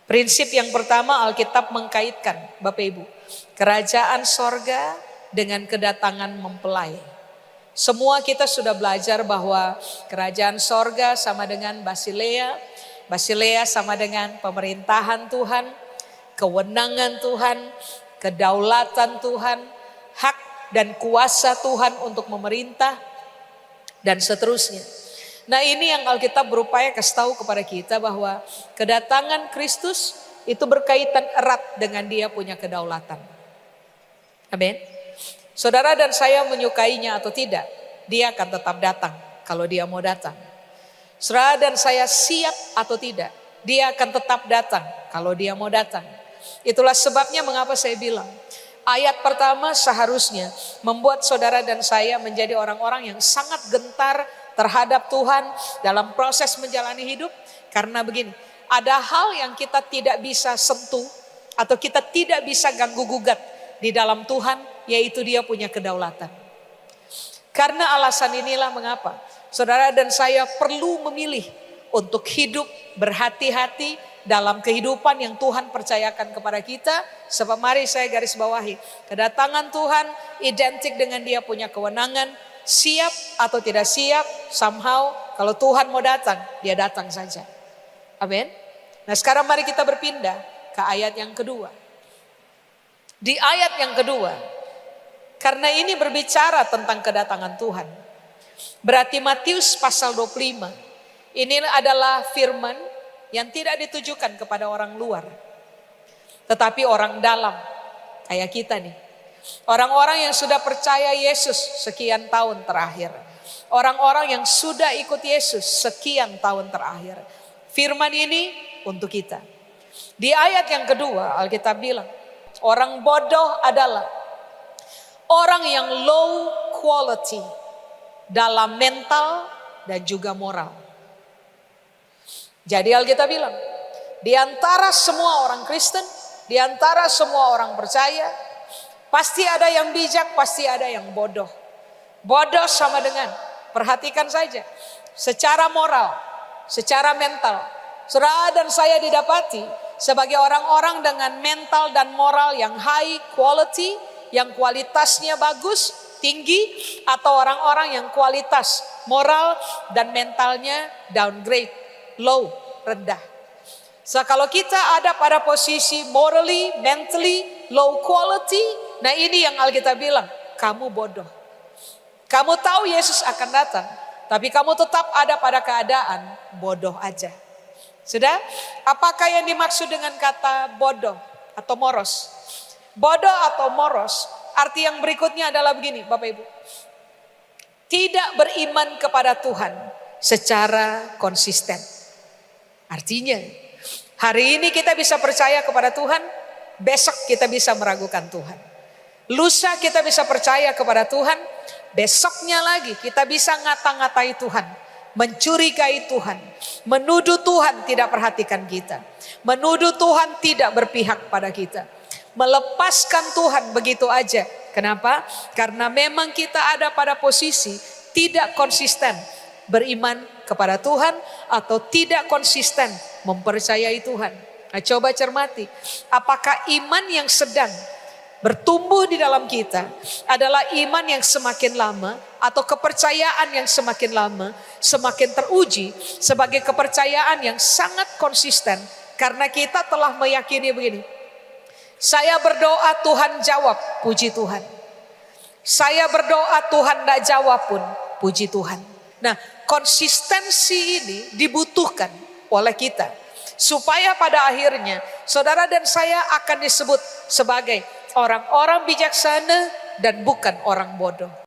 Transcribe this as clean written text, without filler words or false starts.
Prinsip yang pertama, Alkitab mengkaitkan, Bapak Ibu, kerajaan sorga dengan kedatangan mempelai. Semua kita sudah belajar bahwa kerajaan sorga sama dengan Basilea, Basilea sama dengan pemerintahan Tuhan, kewenangan Tuhan, kedaulatan Tuhan, hak dan kuasa Tuhan untuk memerintah, dan seterusnya. Nah, ini yang Alkitab berupaya kasih tahu kepada kita bahwa kedatangan Kristus itu berkaitan erat dengan dia punya kedaulatan. Amin. Saudara dan saya menyukainya atau tidak, dia akan tetap datang kalau dia mau datang. Saudara dan saya siap atau tidak, dia akan tetap datang kalau dia mau datang. Itulah sebabnya mengapa saya bilang, ayat pertama seharusnya membuat saudara dan saya menjadi orang-orang yang sangat gentar terhadap Tuhan dalam proses menjalani hidup. Karena begini, ada hal yang kita tidak bisa sentuh atau kita tidak bisa ganggu gugat di dalam Tuhan, yaitu dia punya kedaulatan. Karena alasan inilah mengapa saudara dan saya perlu memilih untuk hidup berhati-hati dalam kehidupan yang Tuhan percayakan kepada kita. Sebab mari saya garis bawahi, kedatangan Tuhan identik dengan dia punya kewenangan. Siap atau tidak siap, somehow kalau Tuhan mau datang, dia datang saja. Amin. Nah, sekarang mari kita berpindah ke ayat yang kedua. Di ayat yang kedua, karena ini berbicara tentang kedatangan Tuhan, berarti Matius pasal 25, ini adalah firman yang tidak ditujukan kepada orang luar, tetapi orang dalam kayak kita nih. Orang-orang yang sudah percaya Yesus sekian tahun terakhir. Orang-orang yang sudah ikut Yesus sekian tahun terakhir. Firman ini untuk kita. Di ayat yang kedua Alkitab bilang, orang bodoh adalah orang yang low quality dalam mental dan juga moral. Jadi Alkitab bilang, di antara semua orang Kristen, di antara semua orang percaya, pasti ada yang bijak, pasti ada yang bodoh. Bodoh sama dengan, perhatikan saja, secara moral, secara mental. Saudara dan saya didapati sebagai orang-orang dengan mental dan moral yang high quality, yang kualitasnya bagus, tinggi, atau orang-orang yang kualitas moral dan mentalnya downgrade, low, rendah. So, kalau kita ada pada posisi morally, mentally, low quality, nah ini yang Alkitab bilang, kamu bodoh. Kamu tahu Yesus akan datang, tapi kamu tetap ada pada keadaan bodoh aja. Sudah? Apakah yang dimaksud dengan kata bodoh atau moros? Bodoh atau moros, arti yang berikutnya adalah begini Bapak Ibu. Tidak beriman kepada Tuhan secara konsisten. Artinya, hari ini kita bisa percaya kepada Tuhan, besok kita bisa meragukan Tuhan. Lusa kita bisa percaya kepada Tuhan, besoknya lagi kita bisa ngata-ngatai Tuhan, mencurigai Tuhan, menuduh Tuhan tidak perhatikan kita, menuduh Tuhan tidak berpihak pada kita, melepaskan Tuhan begitu aja. Kenapa? Karena memang kita ada pada posisi tidak konsisten beriman kepada Tuhan atau tidak konsisten mempercayai Tuhan. Nah, coba cermati, apakah iman yang sedang bertumbuh di dalam kita adalah iman yang semakin lama atau kepercayaan yang semakin lama semakin teruji sebagai kepercayaan yang sangat konsisten, karena kita telah meyakini begini, saya berdoa Tuhan jawab, puji Tuhan. Saya berdoa Tuhan tidak jawab pun, puji Tuhan. Nah, konsistensi ini dibutuhkan oleh kita supaya pada akhirnya saudara dan saya akan disebut sebagai orang-orang bijaksana dan bukan orang bodoh.